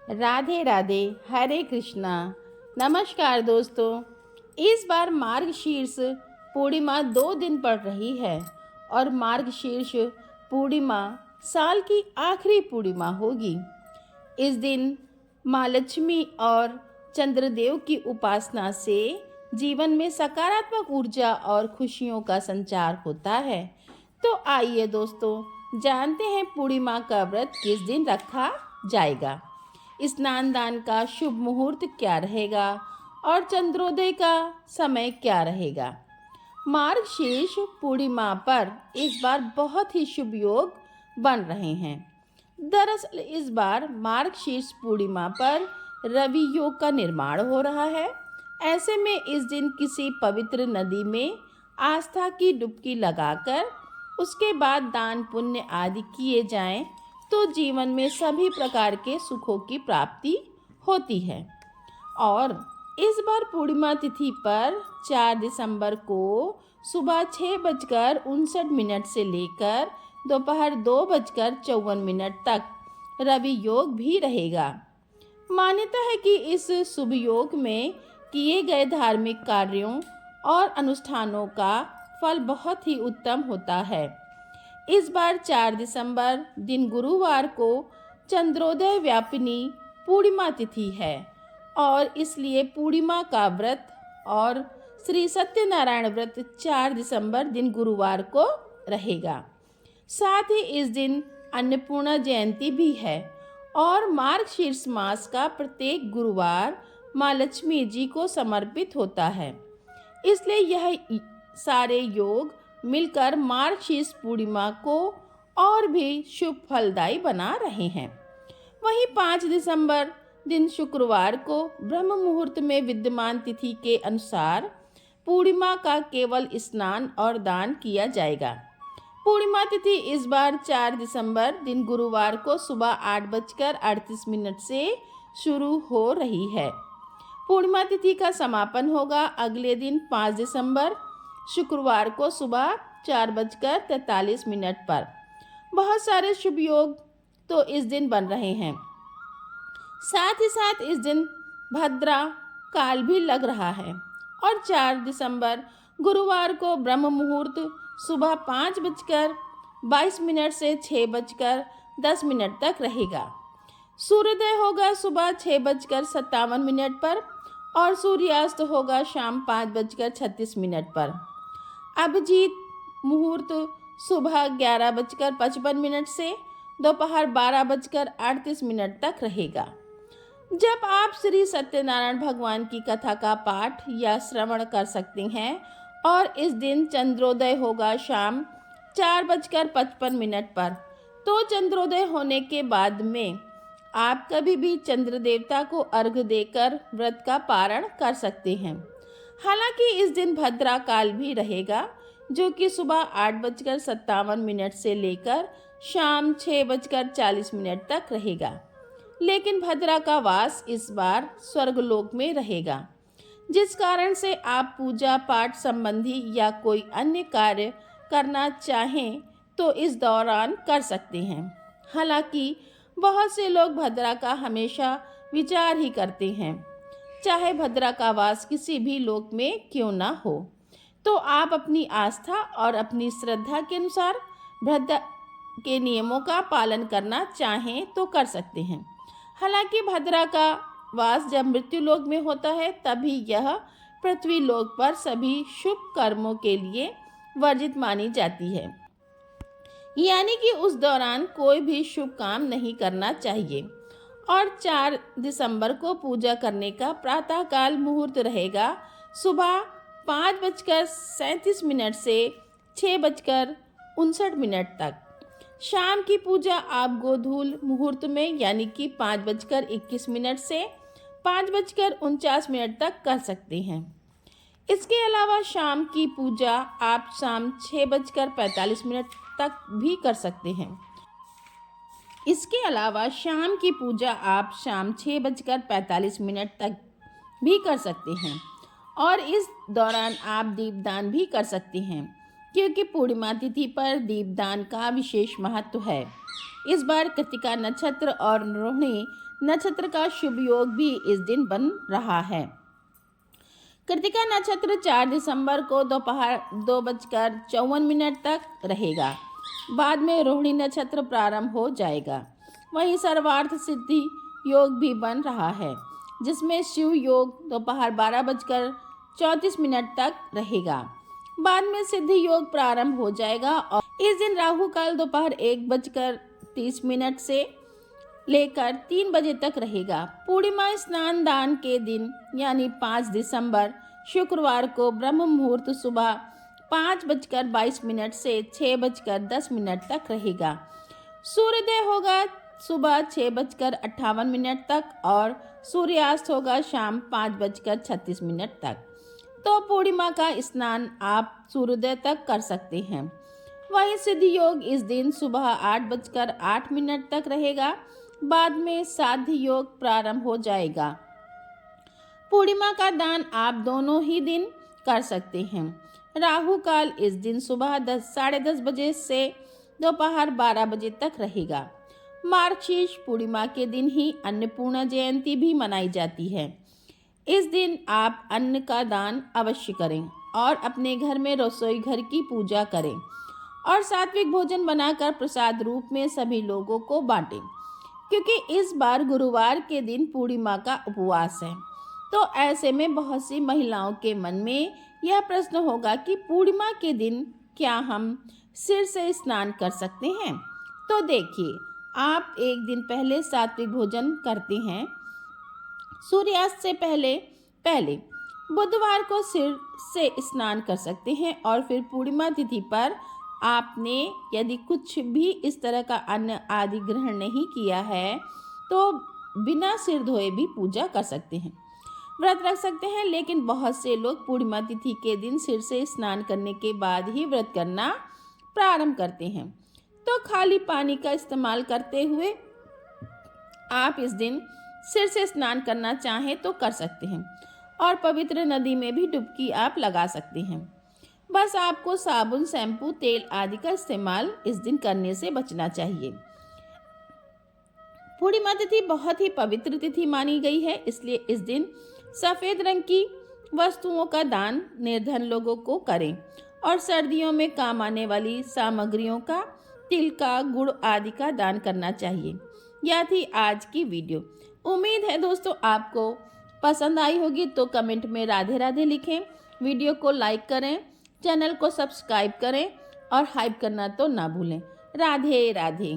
राधे राधे, हरे कृष्णा। नमस्कार दोस्तों। इस बार मार्गशीर्ष पूर्णिमा 2 दिन पड़ रही है और मार्गशीर्ष पूर्णिमा साल की आखिरी पूर्णिमा होगी। इस दिन माँ लक्ष्मी और चंद्रदेव की उपासना से जीवन में सकारात्मक ऊर्जा और खुशियों का संचार होता है। तो आइए दोस्तों, जानते हैं पूर्णिमा का व्रत किस दिन रखा जाएगा, स्नान दान का शुभ मुहूर्त क्या रहेगा और चंद्रोदय का समय क्या रहेगा। मार्गशीर्ष पूर्णिमा पर इस बार बहुत ही शुभ योग बन रहे हैं। दरअसल इस बार मार्गशीर्ष पूर्णिमा पर रवि योग का निर्माण हो रहा है। ऐसे में इस दिन किसी पवित्र नदी में आस्था की डुबकी लगाकर उसके बाद दान पुण्य आदि किए जाएं तो जीवन में सभी प्रकार के सुखों की प्राप्ति होती है। और इस बार पूर्णिमा तिथि पर 4 दिसंबर को सुबह 6:59 से लेकर दोपहर 2:54 तक रवि योग भी रहेगा। मान्यता है कि इस शुभ योग में किए गए धार्मिक कार्यों और अनुष्ठानों का फल बहुत ही उत्तम होता है। इस बार 4 दिसंबर दिन गुरुवार को चंद्रोदय व्यापिनी पूर्णिमा तिथि है और इसलिए पूर्णिमा का व्रत और श्री सत्यनारायण व्रत 4 दिसंबर दिन गुरुवार को रहेगा। साथ ही इस दिन अन्नपूर्णा जयंती भी है और मार्गशीर्ष मास का प्रत्येक गुरुवार माँ लक्ष्मी जी को समर्पित होता है। इसलिए यह सारे योग मिलकर मार्गशीर्ष पूर्णिमा को और भी शुभ फलदायी बना रहे हैं। वहीं 5 दिसंबर दिन शुक्रवार को ब्रह्म मुहूर्त में विद्यमान तिथि के अनुसार पूर्णिमा का केवल स्नान और दान किया जाएगा। पूर्णिमा तिथि इस बार 4 दिसंबर दिन गुरुवार को सुबह 8:38 से शुरू हो रही है। पूर्णिमा तिथि का समापन होगा अगले दिन 5 दिसंबर शुक्रवार को सुबह 4:43 पर। बहुत सारे शुभ योग तो इस दिन बन रहे हैं। साथ ही साथ इस दिन भद्रा काल भी लग रहा है और 4 दिसंबर गुरुवार को ब्रह्म मुहूर्त सुबह 5:22 से 6:10 तक रहेगा। सूर्योदय होगा सुबह 6:57 पर और सूर्यास्त होगा शाम 5:36 पर। अभिजीत मुहूर्त सुबह 11:55 से दोपहर 12:38 तक रहेगा। जब आप श्री सत्यनारायण भगवान की कथा का पाठ या श्रवण कर सकते हैं और इस दिन चंद्रोदय होगा शाम 4:55 पर। तो चंद्रोदय होने के बाद में आप कभी भी चंद्र देवता को अर्घ्य देकर व्रत का पारण कर सकते हैं। हालांकि इस दिन भद्रा काल भी रहेगा जो कि सुबह 8:57 से लेकर शाम 6:40 तक रहेगा। लेकिन भद्रा का वास इस बार स्वर्गलोक में रहेगा, जिस कारण से आप पूजा पाठ संबंधी या कोई अन्य कार्य करना चाहें तो इस दौरान कर सकते हैं। हालांकि बहुत से लोग भद्रा का हमेशा विचार ही करते हैं, चाहे भद्रा का वास किसी भी लोक में क्यों ना हो। तो आप अपनी आस्था और अपनी श्रद्धा के अनुसार भद्रा के नियमों का पालन करना चाहें तो कर सकते हैं। हालांकि भद्रा का वास जब मृत्यु लोक में होता है तभी यह पृथ्वी लोक पर सभी शुभ कर्मों के लिए वर्जित मानी जाती है, यानी कि उस दौरान कोई भी शुभ काम नहीं करना चाहिए। और 4 दिसंबर को पूजा करने का प्रातःकाल मुहूर्त रहेगा सुबह 5:37 से 6:59 तक। शाम की पूजा आप गोधूल मुहूर्त में यानी कि 5:21 से 5:49 तक कर सकते हैं। इसके अलावा शाम की पूजा आप शाम 6:45 तक भी कर सकते हैं। इसके अलावा शाम की पूजा आप शाम 6:45 तक भी कर सकते हैं और इस दौरान आप दीपदान भी कर सकते हैं, क्योंकि पूर्णिमा तिथि पर दीपदान का विशेष महत्व है। इस बार कृतिका नक्षत्र और रोहिणी नक्षत्र का शुभ योग भी इस दिन बन रहा है। कृतिका नक्षत्र 4 दिसंबर को दोपहर 2:54 तक रहेगा। बाद में रोहिणी नक्षत्र प्रारंभ हो जाएगा। वहीं सर्वार्थ सिद्धि योग भी बन रहा है, जिसमें शिव योग दोपहर 12:34 तक रहेगा। बाद में सिद्धि योग प्रारंभ हो जाएगा और इस दिन राहु काल दोपहर 1:30 से लेकर 3 बजे तक रहेगा। पूर्णिमा स्नान दान के दिन यानी 5 दिसंबर शुक्रवार को ब्रह्म मुहूर्त सुबह 5:22 से 6:10 तक रहेगा। सूर्योदय होगा सुबह 6:58 तक और सूर्यास्त होगा शाम 5:36 तक। तो पूर्णिमा का स्नान आप सूर्योदय तक कर सकते हैं। वहीं सिद्धि योग इस दिन सुबह 8:08 तक रहेगा। बाद में साध्य योग प्रारंभ हो जाएगा। पूर्णिमा का दान आप दोनों ही दिन कर सकते हैं। राहु काल इस दिन सुबह 10:30 बजे से दोपहर 12 बजे तक रहेगा। मार्गशीर्ष पूर्णिमा के दिन ही अन्नपूर्णा जयंती भी मनाई जाती है। इस दिन आप अन्न का दान अवश्य करें और अपने घर में रसोई घर की पूजा करें और सात्विक भोजन बनाकर प्रसाद रूप में सभी लोगों को बांटें, क्योंकि इस बार गुरुवार के दिन पूर्णिमा का उपवास है। तो ऐसे में बहुत सी महिलाओं के मन में यह प्रश्न होगा कि पूर्णिमा के दिन क्या हम सिर से स्नान कर सकते हैं? तो देखिए, आप एक दिन पहले सात्विक भोजन करते हैं। सूर्यास्त से पहले बुधवार को सिर से स्नान कर सकते हैं और फिर पूर्णिमा तिथि पर आपने यदि कुछ भी इस तरह का अन्न आदि ग्रहण नहीं किया है तो बिना सिर धोए भी पूजा कर सकते हैं, व्रत रख सकते हैं। लेकिन बहुत से लोग पूर्णिमा तिथि के दिन सिर से स्नान करने के बाद ही व्रत करना प्रारंभ करते हैं। तो खाली पानी का इस्तेमाल करते हुए आप इस दिन सिर से स्नान करना चाहें तो कर सकते हैं और पवित्र नदी में भी डुबकी आप लगा सकते हैं। बस आपको साबुन, शैम्पू, तेल आदि का इस्तेमाल इस दिन करने से बचना चाहिए। पूर्णिमा तिथि बहुत ही पवित्र तिथि मानी गई है, इसलिए इस दिन सफ़ेद रंग की वस्तुओं का दान निर्धन लोगों को करें और सर्दियों में काम आने वाली सामग्रियों का, तिल का, गुड़ आदि का दान करना चाहिए। यह थी आज की वीडियो। उम्मीद है दोस्तों आपको पसंद आई होगी, तो कमेंट में राधे राधे लिखें, वीडियो को लाइक करें, चैनल को सब्सक्राइब करें और हाइप करना तो ना भूलें। राधे राधे।